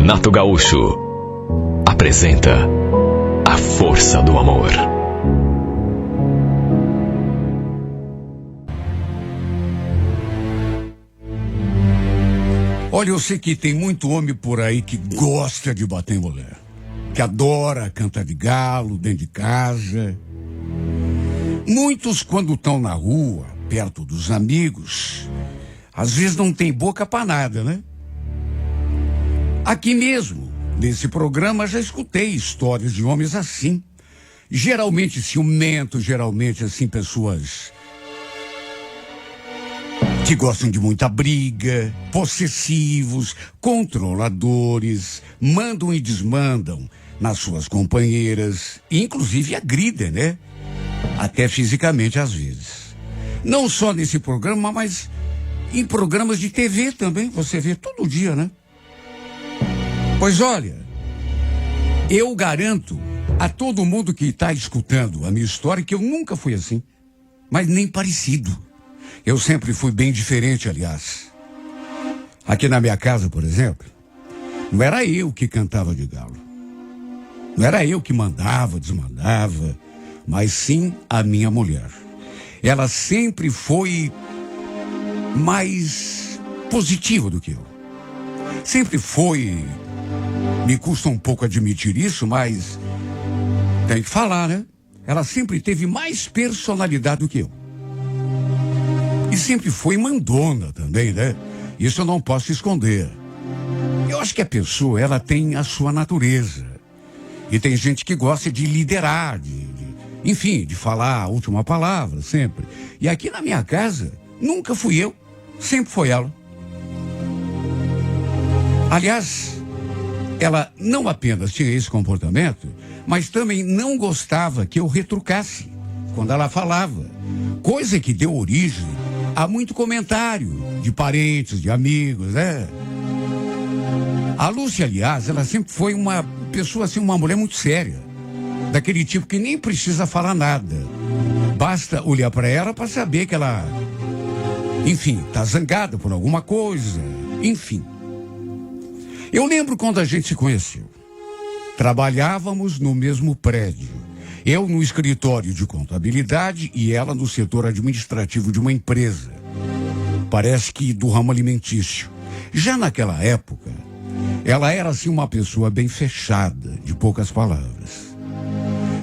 Renato Gaúcho apresenta A Força do Amor. Olha, eu sei que tem muito homem por aí que gosta de bater em mulher, que adora cantar de galo dentro de casa. Muitos, quando estão na rua, perto dos amigos, às vezes não tem boca pra nada, né? Aqui mesmo, nesse programa, já escutei histórias de homens assim. Geralmente ciumentos, geralmente assim, pessoas que gostam de muita briga, possessivos, controladores, mandam e desmandam nas suas companheiras, e inclusive agridem, né? Até fisicamente às vezes. Não só nesse programa, mas em programas de TV também, você vê todo dia, né? Pois olha, eu garanto a todo mundo que está escutando a minha história que eu nunca fui assim, mas nem parecido. Eu sempre fui bem diferente, aliás. Aqui na minha casa, por exemplo, não era eu que cantava de galo. Não era eu que mandava, desmandava, mas sim a minha mulher. Ela sempre foi mais positiva do que eu. Sempre foi, me custa um pouco admitir isso, mas tem que falar, né? Ela sempre teve mais personalidade do que eu. E sempre foi mandona também, né? Isso eu não posso esconder. Eu acho que a pessoa, ela tem a sua natureza. E tem gente que gosta de liderar, enfim, de falar a última palavra, sempre. E aqui na minha casa, nunca fui eu, sempre foi ela. Aliás, ela não apenas tinha esse comportamento, mas também não gostava que eu retrucasse quando ela falava. Coisa que deu origem a muito comentário de parentes, de amigos, né? A Lúcia, aliás, ela sempre foi uma pessoa assim, uma mulher muito séria. Daquele tipo que nem precisa falar nada. Basta olhar para ela para saber que ela, enfim, tá zangada por alguma coisa. Enfim. Eu lembro quando a gente se conheceu. Trabalhávamos no mesmo prédio. Eu no escritório de contabilidade e ela no setor administrativo de uma empresa. Parece que do ramo alimentício. Já naquela época, ela era assim uma pessoa bem fechada, de poucas palavras.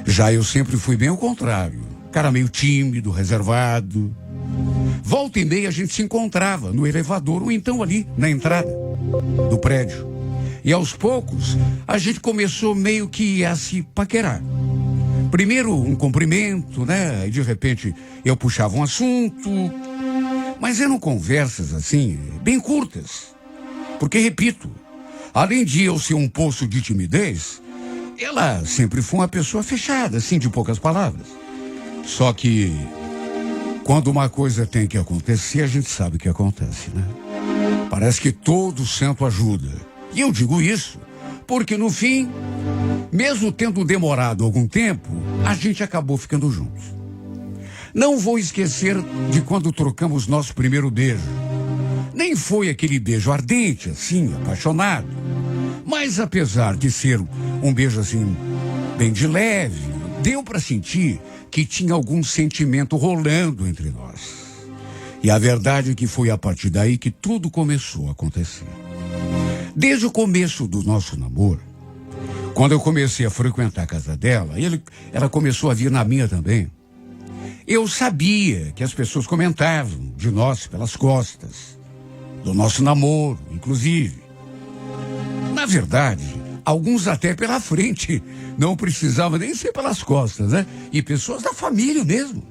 Já eu sempre fui bem ao contrário. Cara meio tímido, reservado. Volta e meia a gente se encontrava no elevador ou então ali na entrada do prédio. E aos poucos a gente começou meio que a se paquerar. Primeiro um cumprimento, né? E de repente eu puxava um assunto. Mas eram conversas assim, bem curtas. Porque, repito, além de eu ser um poço de timidez, ela sempre foi uma pessoa fechada, assim, de poucas palavras. Só que quando uma coisa tem que acontecer, a gente sabe o que acontece, né? Parece que todo santo ajuda. E eu digo isso porque, no fim, mesmo tendo demorado algum tempo, a gente acabou ficando juntos. Não vou esquecer de quando trocamos nosso primeiro beijo. Nem foi aquele beijo ardente, assim, apaixonado. Mas apesar de ser um beijo assim, bem de leve, deu para sentir que tinha algum sentimento rolando entre nós. E a verdade é que foi a partir daí que tudo começou a acontecer. Desde o começo do nosso namoro, quando eu comecei a frequentar a casa dela, ela começou a vir na minha também. Eu sabia que as pessoas comentavam de nós pelas costas, do nosso namoro, inclusive. Na verdade, alguns até pela frente, não precisava nem ser pelas costas, né? E pessoas da família mesmo.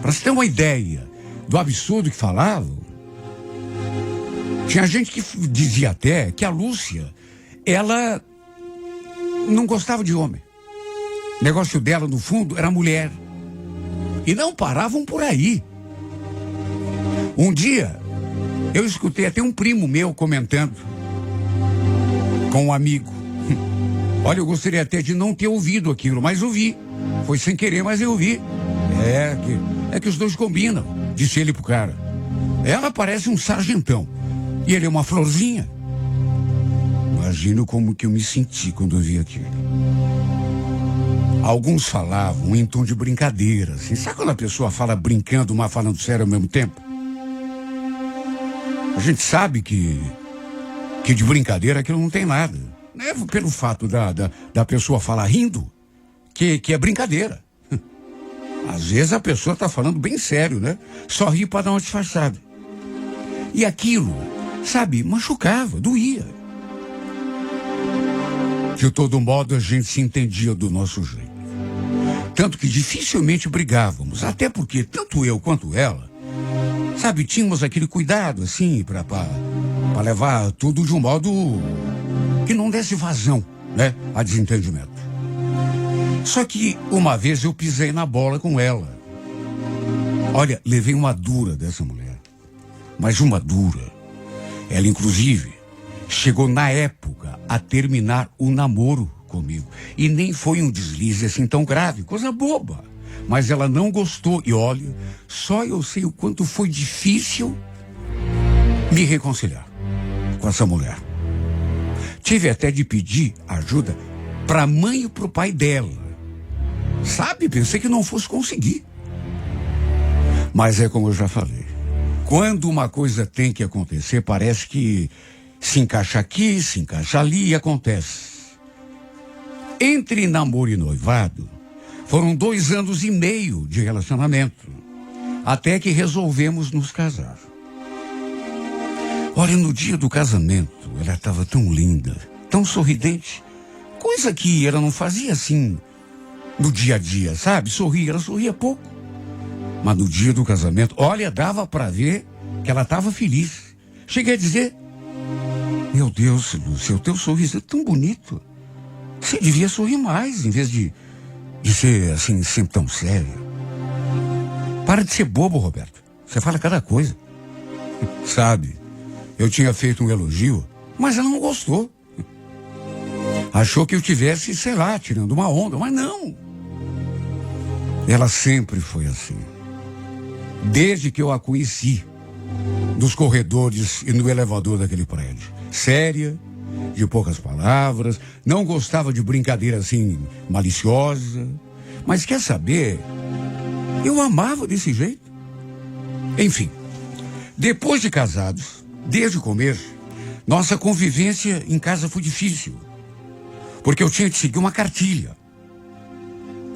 Para você ter uma ideia do absurdo que falavam, tinha gente que dizia até que a Lúcia, ela não gostava de homem. O negócio dela, no fundo, era mulher. E não paravam por aí. Um dia, eu escutei até um primo meu comentando com um amigo. Olha, eu gostaria até de não ter ouvido aquilo, mas ouvi. Foi sem querer, mas eu ouvi. É que os dois combinam, disse ele pro cara. Ela parece um sargentão. E ele é uma florzinha. Não imagino como que eu me senti quando eu vi aquilo. Alguns falavam em tom de brincadeira, assim. Sabe quando a pessoa fala brincando, mas falando sério ao mesmo tempo? A gente sabe que de brincadeira aquilo não tem nada. Não é pelo fato da pessoa falar rindo que é brincadeira. Às vezes a pessoa está falando bem sério, né? Só ri para dar uma disfarçada. E aquilo, sabe, machucava, doía. De todo modo, a gente se entendia do nosso jeito. Tanto que dificilmente brigávamos, até porque tanto eu quanto ela, sabe, tínhamos aquele cuidado, assim, para levar tudo de um modo que não desse vazão, né, a desentendimento. Só que uma vez eu pisei na bola com ela. Olha, levei uma dura dessa mulher, mas uma dura. Ela, inclusive, chegou na época a terminar o namoro comigo. E nem foi um deslize assim tão grave, coisa boba. Mas ela não gostou. E olha, só eu sei o quanto foi difícil me reconciliar com essa mulher. Tive até de pedir ajuda para a mãe e para o pai dela. Sabe, pensei que não fosse conseguir. Mas é como eu já falei. Quando uma coisa tem que acontecer, parece que se encaixa aqui, se encaixa ali e acontece. Entre namoro e noivado, foram 2 anos e meio de relacionamento, até que resolvemos nos casar. Olha, no dia do casamento, ela estava tão linda, tão sorridente, coisa que ela não fazia assim no dia a dia, sabe? Ela sorria pouco. Mas no dia do casamento, olha, dava para ver que ela estava feliz. Cheguei a dizer: meu Deus, Lúcia, o teu sorriso é tão bonito. Você devia sorrir mais, em vez de ser assim, sempre tão sério. Para de ser bobo, Roberto. Você fala cada coisa. Sabe, eu tinha feito um elogio, mas ela não gostou. Achou que eu tivesse, sei lá, tirando uma onda, mas não. Ela sempre foi assim. Desde que eu a conheci, nos corredores e no elevador daquele prédio. Séria, de poucas palavras, não gostava de brincadeira assim maliciosa. Mas quer saber? Eu amava desse jeito. Enfim, depois de casados, desde o começo, nossa convivência em casa foi difícil. Porque eu tinha de seguir uma cartilha.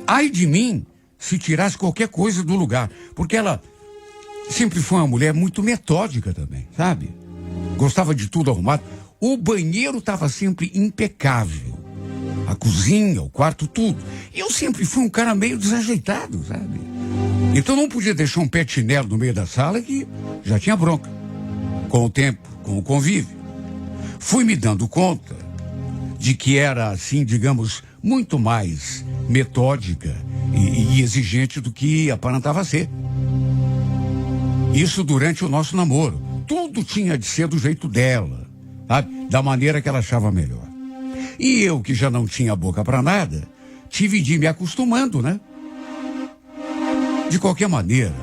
Ai de mim se tirasse qualquer coisa do lugar. Porque ela sempre foi uma mulher muito metódica também, sabe? Gostava de tudo arrumado. O banheiro estava sempre impecável. A cozinha, o quarto, tudo. E eu sempre fui um cara meio desajeitado, sabe? Então não podia deixar um pé de chinelo no meio da sala que já tinha bronca. Com o tempo, com o convívio, fui me dando conta de que era, assim, digamos, muito mais metódica e exigente do que aparentava ser. Isso durante o nosso namoro. Tudo tinha de ser do jeito dela, sabe? Da maneira que ela achava melhor. E eu, que já não tinha boca para nada, tive de ir me acostumando, né? De qualquer maneira,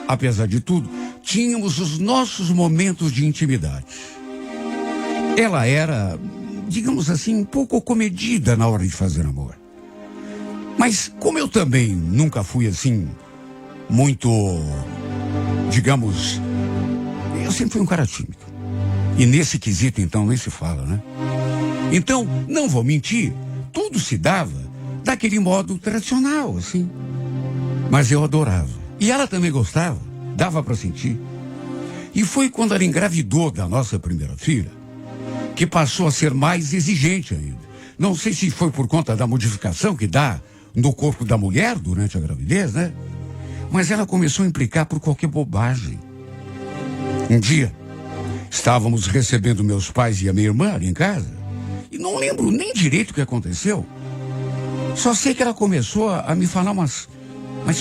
apesar de tudo, tínhamos os nossos momentos de intimidade. Ela era, digamos assim, um pouco comedida na hora de fazer amor. Mas como eu também nunca fui assim, muito, digamos, eu sempre fui um cara tímido. E nesse quesito, então, nem se fala, né? Então, não vou mentir, tudo se dava daquele modo tradicional, assim. Mas eu adorava. E ela também gostava, dava para sentir. E foi quando ela engravidou da nossa primeira filha que passou a ser mais exigente ainda. Não sei se foi por conta da modificação que dá no corpo da mulher durante a gravidez, né? Mas ela começou a implicar por qualquer bobagem. Um dia, estávamos recebendo meus pais e a minha irmã ali em casa, e não lembro nem direito o que aconteceu. Só sei que ela começou a me falar umas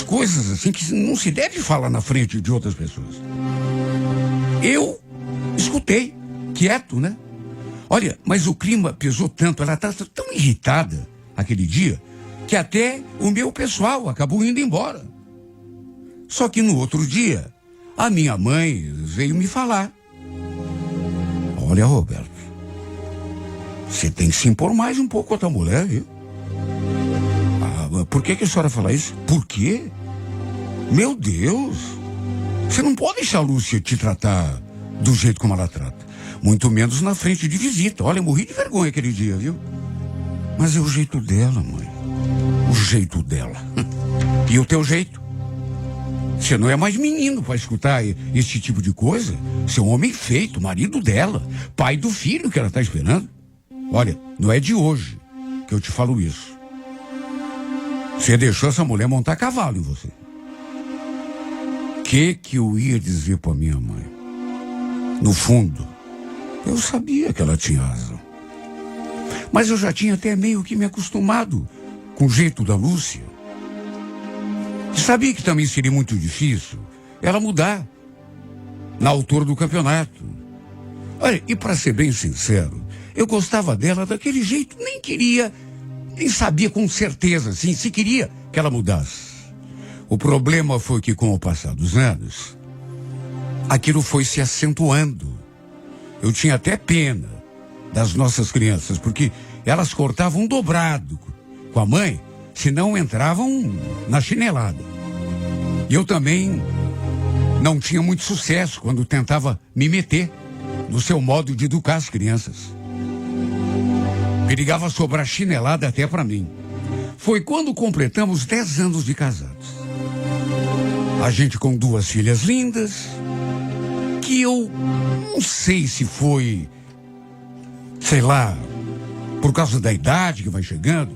coisas assim que não se deve falar na frente de outras pessoas. Eu escutei, quieto, né? Olha, mas o clima pesou tanto, ela estava tão irritada aquele dia, que até o meu pessoal acabou indo embora. Só que no outro dia, a minha mãe veio me falar: olha, Roberto, Você tem que se impor mais um pouco com a tua mulher, viu? Por que a senhora fala isso? Por quê? Meu Deus! Você não pode deixar a Lúcia te tratar do jeito como ela trata. Muito menos na frente de visita. Olha, eu morri de vergonha aquele dia, viu? Mas é o jeito dela, mãe. O jeito dela. E o teu jeito? Você não é mais menino para escutar esse tipo de coisa. Você é um homem feito, marido dela, pai do filho que ela está esperando. Olha, não é de hoje que eu te falo isso. Você deixou essa mulher montar cavalo em você. Que eu ia dizer para minha mãe? No fundo, eu sabia que ela tinha razão. Mas eu já tinha até meio que me acostumado com o jeito da Lúcia. E sabia que também seria muito difícil ela mudar na altura do campeonato. Olha, e para ser bem sincero, eu gostava dela daquele jeito, nem sabia com certeza, assim, se queria que ela mudasse. O problema foi que, com o passar dos anos, aquilo foi se acentuando. Eu tinha até pena das nossas crianças, porque elas cortavam dobrado com a mãe, senão entravam na chinelada. E eu também não tinha muito sucesso quando tentava me meter no seu modo de educar as crianças. Perigava sobrar chinelada até para mim. Foi quando completamos 10 anos de casados. A gente com 2 filhas lindas, que eu não sei se foi, sei lá, por causa da idade que vai chegando,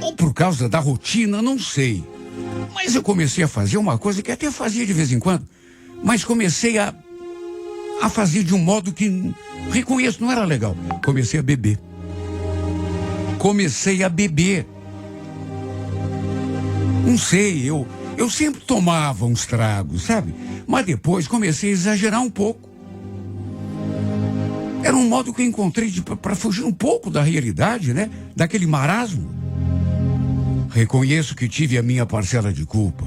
ou por causa da rotina, não sei. Mas eu comecei a fazer uma coisa que até fazia de vez em quando, mas comecei a fazer de um modo que, reconheço, não era legal. Comecei a beber. Não sei, eu sempre tomava uns tragos, sabe? Mas depois comecei a exagerar um pouco. Era um modo que eu encontrei para fugir um pouco da realidade, né? Daquele marasmo. Reconheço que tive a minha parcela de culpa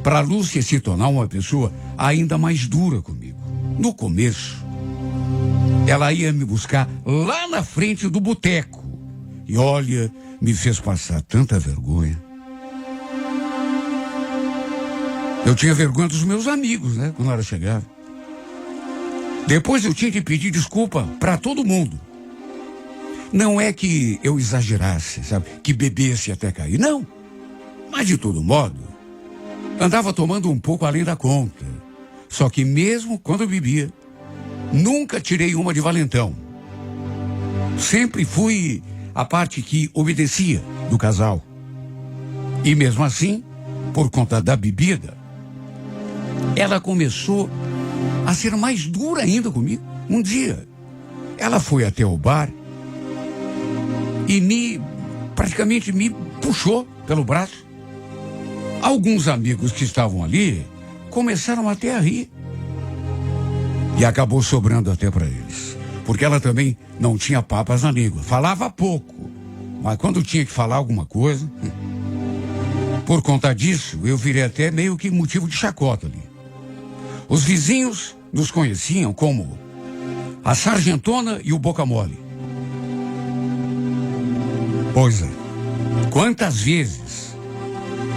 para a Lúcia se tornar uma pessoa ainda mais dura comigo. No começo, ela ia me buscar lá na frente do boteco. E olha, me fez passar tanta vergonha. Eu tinha vergonha dos meus amigos, né? Quando ela chegava. Depois eu tinha que pedir desculpa para todo mundo. Não é que eu exagerasse, sabe? Que bebesse até cair. Não. Mas de todo modo, andava tomando um pouco além da conta. Só que mesmo quando eu bebia, nunca tirei uma de valentão. Sempre fui a parte que obedecia do casal. E mesmo assim, por conta da bebida, ela começou a ser mais dura ainda comigo. Um dia, ela foi até o bar e praticamente me puxou pelo braço. Alguns amigos que estavam ali começaram até a rir. E acabou sobrando até para eles. Porque ela também não tinha papas na língua. Falava pouco. Mas quando tinha que falar alguma coisa... Por conta disso, eu virei até meio que motivo de chacota ali. Os vizinhos nos conheciam como a Sargentona e o Boca Mole. Pois é. Quantas vezes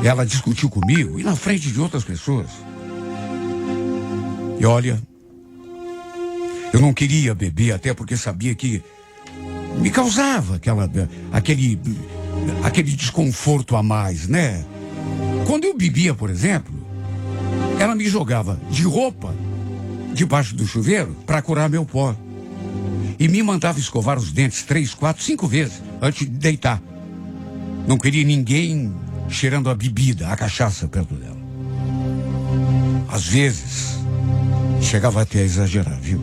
ela discutiu comigo e na frente de outras pessoas. E olha, eu não queria beber até porque sabia que me causava aquele desconforto a mais, né? Quando eu bebia, por exemplo, ela me jogava de roupa debaixo do chuveiro para curar meu pó. E me mandava escovar os dentes 3, 4, 5 vezes antes de deitar. Não queria ninguém cheirando a bebida, a cachaça perto dela. Às vezes, chegava até a exagerar, viu?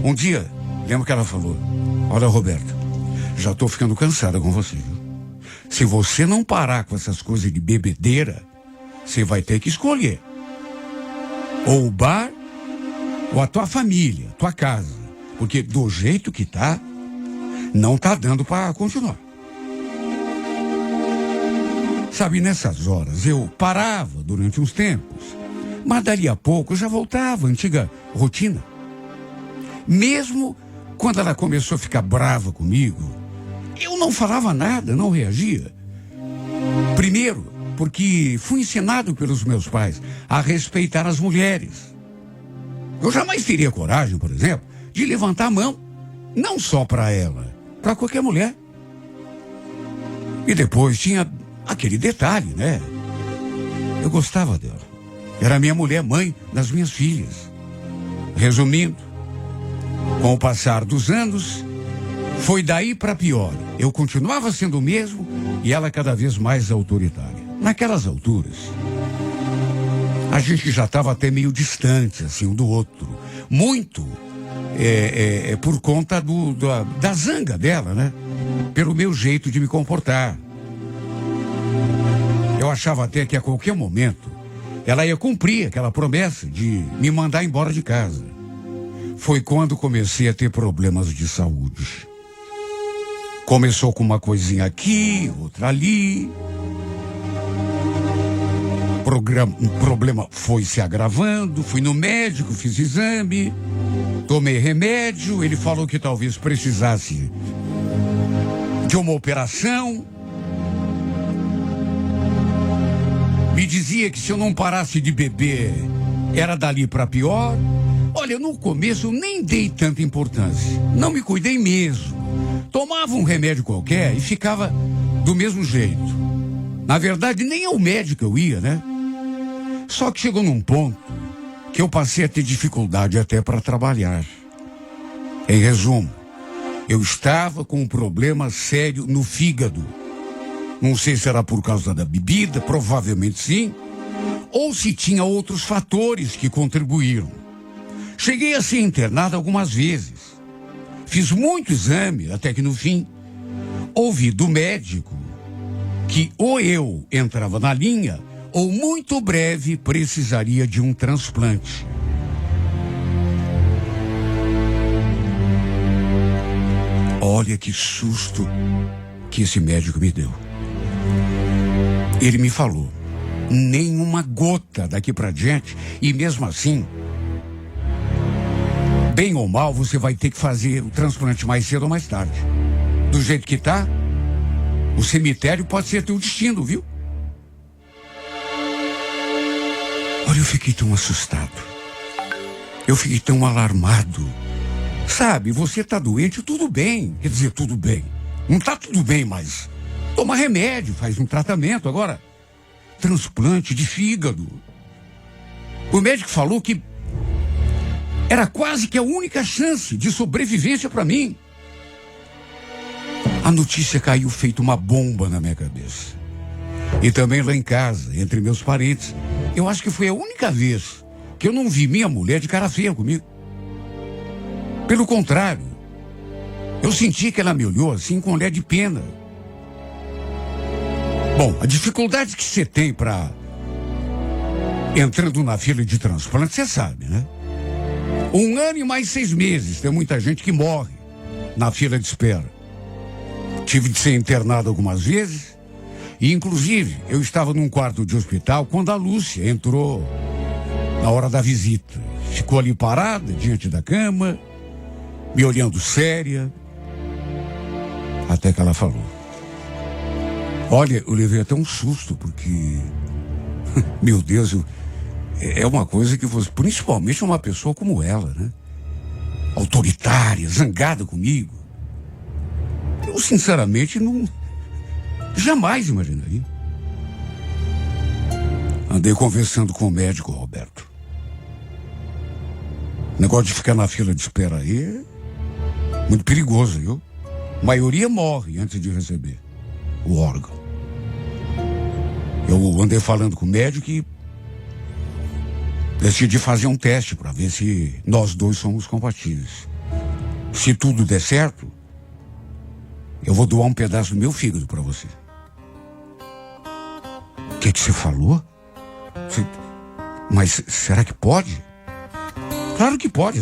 Um dia, lembro que ela falou: olha, Roberto, já estou ficando cansada com você, viu? Se você não parar com essas coisas de bebedeira, você vai ter que escolher. Ou o bar, ou a tua família, tua casa. Porque do jeito que tá, não tá dando para continuar. Sabe, nessas horas eu parava durante uns tempos, mas dali a pouco eu já voltava à antiga rotina. Mesmo quando ela começou a ficar brava comigo, eu não falava nada, não reagia. Primeiro, porque fui ensinado pelos meus pais a respeitar as mulheres. Eu jamais teria coragem, por exemplo, de levantar a mão, não só para ela, para qualquer mulher. E depois tinha aquele detalhe, né? Eu gostava dela. Era minha mulher, mãe das minhas filhas. Resumindo, com o passar dos anos, foi daí para pior. Eu continuava sendo o mesmo e ela cada vez mais autoritária. Naquelas alturas, a gente já estava até meio distante, assim, um do outro. Muito por conta da zanga dela, né? Pelo meu jeito de me comportar. Eu achava até que a qualquer momento ela ia cumprir aquela promessa de me mandar embora de casa. Foi quando comecei a ter problemas de saúde. Começou com uma coisinha aqui, outra ali. O problema foi se agravando, fui no médico, fiz exame, tomei remédio, ele falou que talvez precisasse de uma operação. Me dizia que se eu não parasse de beber, era dali para pior. Olha, no começo eu nem dei tanta importância, não me cuidei mesmo. Tomava um remédio qualquer e ficava do mesmo jeito. Na verdade, nem ao médico eu ia, né? Só que chegou num ponto que eu passei a ter dificuldade até para trabalhar. Em resumo, eu estava com um problema sério no fígado. Não sei se era por causa da bebida, provavelmente sim, ou se tinha outros fatores que contribuíram. Cheguei a ser internado algumas vezes. Fiz muito exame, até que no fim, ouvi do médico que ou eu entrava na linha, ou muito breve precisaria de um transplante. Olha que susto que esse médico me deu. Ele me falou, nenhuma gota daqui pra diante, e mesmo assim, bem ou mal, você vai ter que fazer o transplante mais cedo ou mais tarde. Do jeito que tá, o cemitério pode ser teu destino, viu? Olha, eu fiquei tão assustado. Eu fiquei tão alarmado. Sabe, você tá doente, tudo bem. Quer dizer, tudo bem. Não tá tudo bem, mas toma remédio, faz um tratamento. Agora, transplante de fígado. O médico falou que era quase que a única chance de sobrevivência para mim. A notícia caiu feito uma bomba na minha cabeça. E também lá em casa, entre meus parentes. Eu acho que foi a única vez que eu não vi minha mulher de cara feia comigo. Pelo contrário, eu senti que ela me olhou assim com olhar de pena. Bom, a dificuldade que você tem para entrando na fila de transplante, você sabe, né? 1 ano e mais 6 meses, tem muita gente que morre na fila de espera. Tive de ser internado algumas vezes. E, inclusive, eu estava num quarto de hospital quando a Lúcia entrou na hora da visita. Ficou ali parada, diante da cama, me olhando séria, até que ela falou. Olha, eu levei até um susto, porque, meu Deus, é uma coisa que você, principalmente uma pessoa como ela, né? Autoritária, zangada comigo. Eu, sinceramente, jamais imaginaria. Andei conversando com o médico, Roberto. O negócio de ficar na fila de espera aí é muito perigoso, viu? A maioria morre antes de receber o órgão. Eu andei falando com o médico e decidi fazer um teste para ver se nós dois somos compatíveis. Se tudo der certo, eu vou doar um pedaço do meu fígado para você. O que você falou? Mas será que pode? Claro que pode.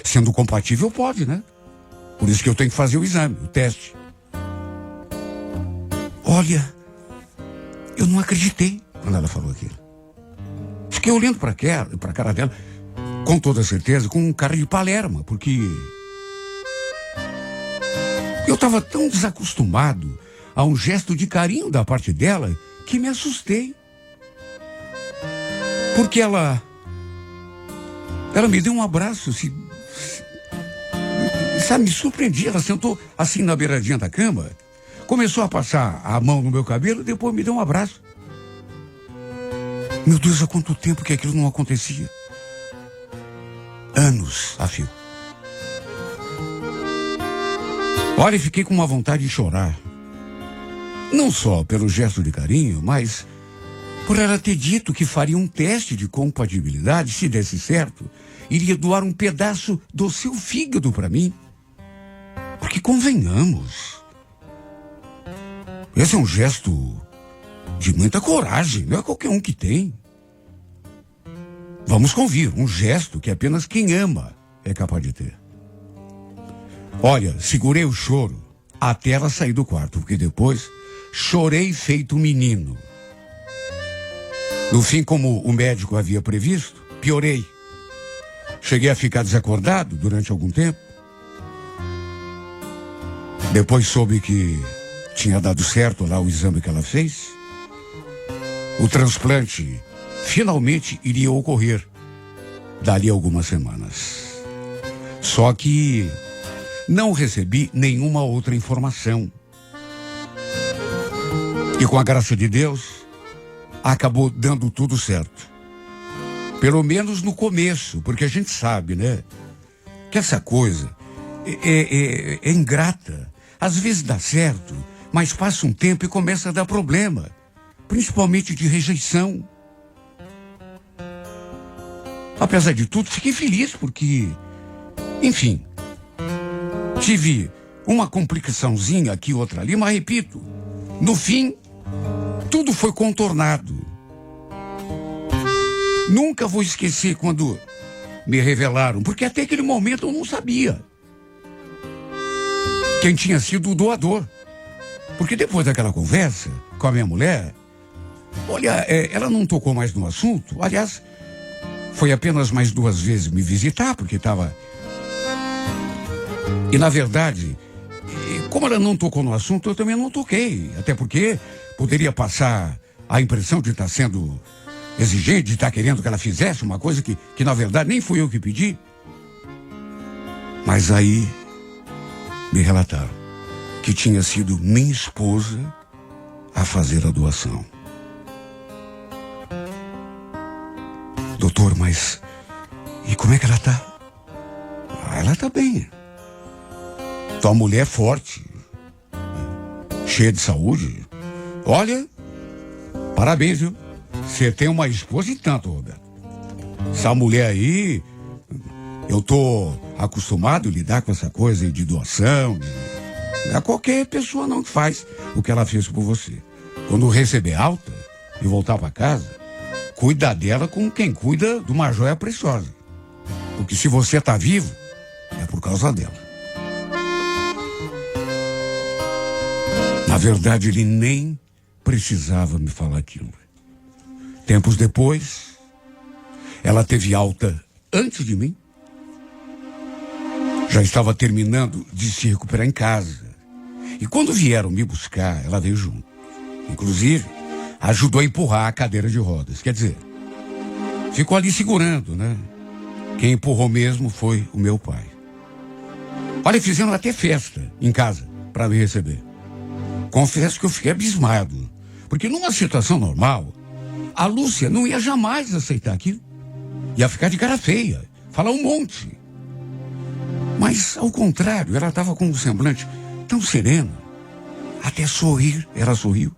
Sendo compatível, pode, né? Por isso que eu tenho que fazer o exame, o teste. Olha, eu não acreditei quando ela falou aquilo. Fiquei olhando para a cara dela, com toda certeza, com um cara de Palerma, porque estava tão desacostumado a um gesto de carinho da parte dela que me assustei. Porque ela me deu um abraço, sabe, me surpreendi. Ela sentou assim na beiradinha da cama, começou a passar a mão no meu cabelo e depois me deu um abraço. Meu Deus, há quanto tempo que aquilo não acontecia? Anos a fio. Olha, fiquei com uma vontade de chorar. Não só pelo gesto de carinho, mas por ela ter dito que faria um teste de compatibilidade, se desse certo, iria doar um pedaço do seu fígado para mim. Porque convenhamos, esse é um gesto de muita coragem, não é qualquer um que tem. Vamos convir, um gesto que apenas quem ama é capaz de ter. Olha, segurei o choro até ela sair do quarto, porque depois chorei feito um menino. No fim, como o médico havia previsto, piorei. Cheguei a ficar desacordado durante algum tempo. Depois soube que tinha dado certo lá o exame que ela fez. O transplante finalmente iria ocorrer dali a algumas semanas. Só que não recebi nenhuma outra informação. E com a graça de Deus, acabou dando tudo certo. Pelo menos no começo, porque a gente sabe, né? Que essa coisa é ingrata. Às vezes dá certo, mas passa um tempo e começa a dar problema. Principalmente de rejeição. Apesar de tudo, fiquei feliz porque, enfim, tive uma complicaçãozinha aqui, outra ali, mas repito, no fim, tudo foi contornado. Nunca vou esquecer quando me revelaram, porque até aquele momento eu não sabia quem tinha sido o doador. Porque depois daquela conversa com a minha mulher, olha, ela não tocou mais no assunto. Aliás, foi apenas mais 2 vezes me visitar, porque estava... E, na verdade, como ela não tocou no assunto, eu também não toquei. Até porque poderia passar a impressão de estar sendo exigente, de estar querendo que ela fizesse uma coisa que na verdade, nem fui eu que pedi. Mas aí me relataram que tinha sido minha esposa a fazer a doação. Doutor, mas e como é que ela tá? Ela tá bem. Tua mulher é forte, cheia de saúde. Olha, parabéns, viu? Você tem uma esposa e tanto, Roberto. Essa mulher aí, eu tô acostumado a lidar com essa coisa de doação. Não é qualquer pessoa não que faz o que ela fez por você. Quando receber alta e voltar para casa, cuida dela como quem cuida de uma joia preciosa. Porque se você tá vivo, é por causa dela. Na verdade, ele nem precisava me falar aquilo. Tempos depois, ela teve alta antes de mim. Já estava terminando de se recuperar em casa. E quando vieram me buscar, ela veio junto. Inclusive, ajudou a empurrar a cadeira de rodas. Quer dizer, ficou ali segurando, né? Quem empurrou mesmo foi o meu pai. Olha, fizeram até festa em casa para me receber. Confesso que eu fiquei abismado. Porque numa situação normal, a Lúcia não ia jamais aceitar aquilo. Ia ficar de cara feia, falar um monte. Mas, ao contrário, ela estava com um semblante tão sereno. Até sorrir, ela sorriu.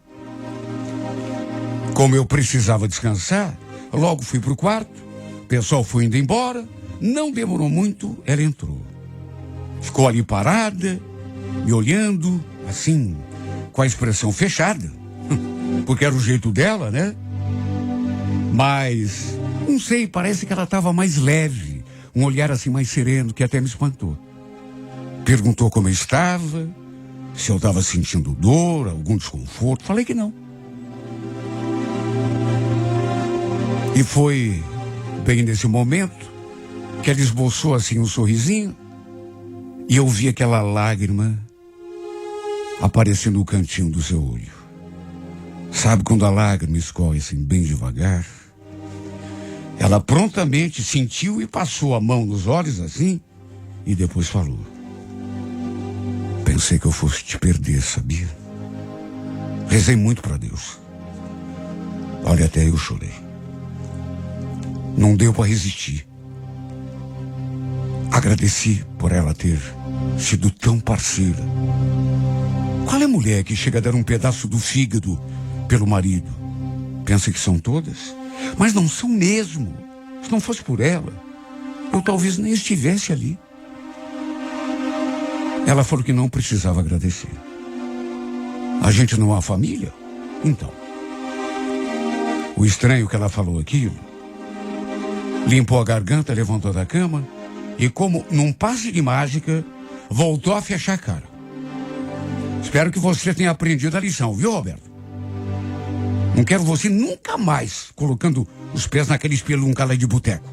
Como eu precisava descansar, logo fui pro quarto. O pessoal foi indo embora. Não demorou muito, ela entrou. Ficou ali parada, me olhando, assim, com a expressão fechada. Porque era o jeito dela, né? Mas, não sei, parece que ela estava mais leve. Um olhar assim mais sereno, que até me espantou. Perguntou como eu estava, se eu estava sentindo dor, algum desconforto. Falei que não. E foi bem nesse momento que ela esboçou assim um sorrisinho e eu vi aquela lágrima aparecendo no cantinho do seu olho. Sabe quando a lágrima escorre assim bem devagar? Ela prontamente sentiu e passou a mão nos olhos assim e depois falou: pensei que eu fosse te perder, sabia? Rezei muito para Deus. Olha, até eu chorei. Não deu para resistir. Agradeci por ela ter sido tão parceira. Qual é a mulher que chega a dar um pedaço do fígado pelo marido? Pensa que são todas? Mas não são mesmo. Se não fosse por ela, eu talvez nem estivesse ali. Ela falou que não precisava agradecer. A gente não é uma família? Então. O estranho que ela falou aquilo, limpou a garganta, levantou da cama e, como num passe de mágica, voltou a fechar a cara. Espero que você tenha aprendido a lição, viu, Roberto? Não quero você nunca mais colocando os pés naquele espelunca lá de boteco.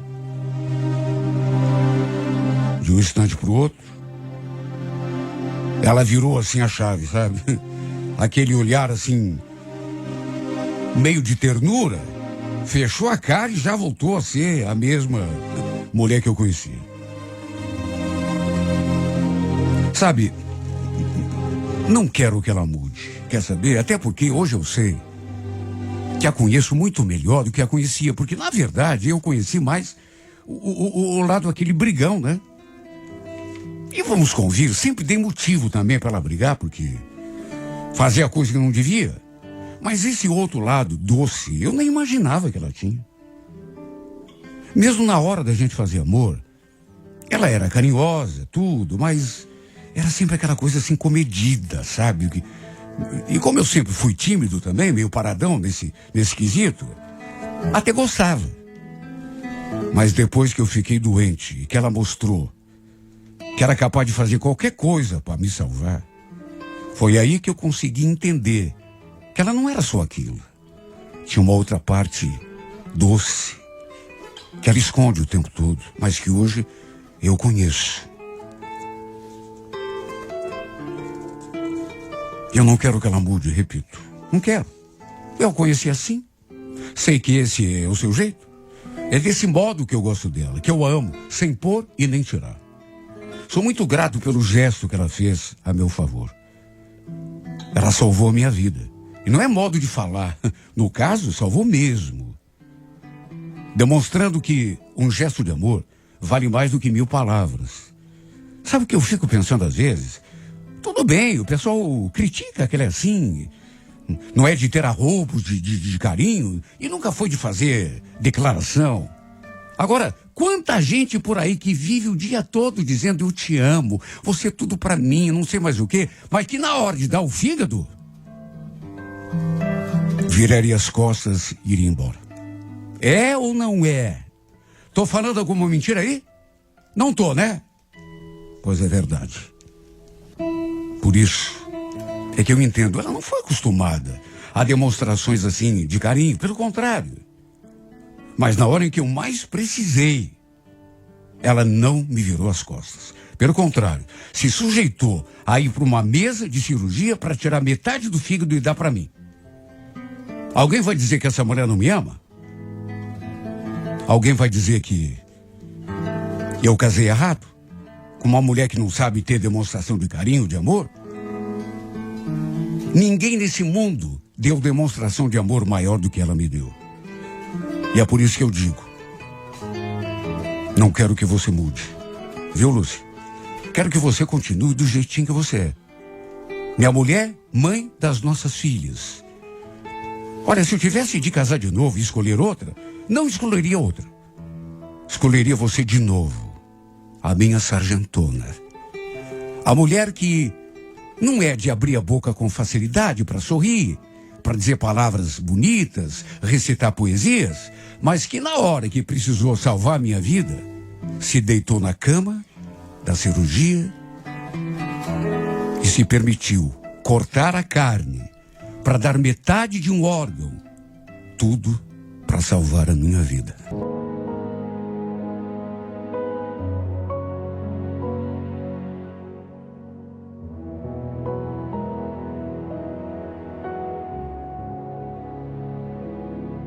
De um instante pro outro, ela virou assim a chave, sabe? Aquele olhar assim, meio de ternura, fechou a cara e já voltou a ser a mesma mulher que eu conhecia. Sabe, não quero que ela mude, quer saber? Até porque hoje eu sei que a conheço muito melhor do que a conhecia, porque na verdade eu conheci mais o lado aquele brigão, né? E vamos convir, sempre dei motivo também para ela brigar, porque fazia coisa que não devia. Mas esse outro lado doce, eu nem imaginava que ela tinha. Mesmo na hora da gente fazer amor, ela era carinhosa, tudo, mas era sempre aquela coisa assim comedida, sabe? E como eu sempre fui tímido também, meio paradão nesse quesito, até gostava. Mas depois que eu fiquei doente e que ela mostrou que era capaz de fazer qualquer coisa para me salvar, foi aí que eu consegui entender que ela não era só aquilo. Tinha uma outra parte doce, que ela esconde o tempo todo, mas que hoje eu conheço. Eu não quero que ela mude, repito. Não quero. Eu a conheci assim. Sei que esse é o seu jeito. É desse modo que eu gosto dela, que eu a amo, sem pôr e nem tirar. Sou muito grato pelo gesto que ela fez a meu favor. Ela salvou a minha vida. E não é modo de falar. No caso, salvou mesmo. Demonstrando que um gesto de amor vale mais do que 1000 palavras. Sabe o que eu fico pensando às vezes? Tudo bem, o pessoal critica que ela é assim. Não é de ter arroubos de carinho e nunca foi de fazer declaração. Agora, quanta gente por aí que vive o dia todo dizendo eu te amo, você é tudo pra mim, não sei mais o quê, mas que na hora de dar o fígado, viraria as costas e iria embora. É ou não é? Tô falando alguma mentira aí? Não tô, né? Pois é verdade. Por isso é que eu entendo, ela não foi acostumada a demonstrações assim de carinho, pelo contrário. Mas na hora em que eu mais precisei, ela não me virou as costas. Pelo contrário, se sujeitou a ir para uma mesa de cirurgia para tirar metade do fígado e dar para mim. Alguém vai dizer que essa mulher não me ama? Alguém vai dizer que eu casei errado? Com uma mulher que não sabe ter demonstração de carinho, de amor? Ninguém nesse mundo deu demonstração de amor maior do que ela me deu. E é por isso que eu digo, não quero que você mude. Viu, Lúcia? Quero que você continue do jeitinho que você é. Minha mulher, mãe das nossas filhas. Olha, se eu tivesse de casar de novo e escolher outra, não escolheria outra. Escolheria você de novo. A minha sargentona. A mulher que não é de abrir a boca com facilidade para sorrir, para dizer palavras bonitas, recitar poesias, mas que na hora que precisou salvar a minha vida, se deitou na cama da cirurgia e se permitiu cortar a carne para dar metade de um órgão, tudo para salvar a minha vida.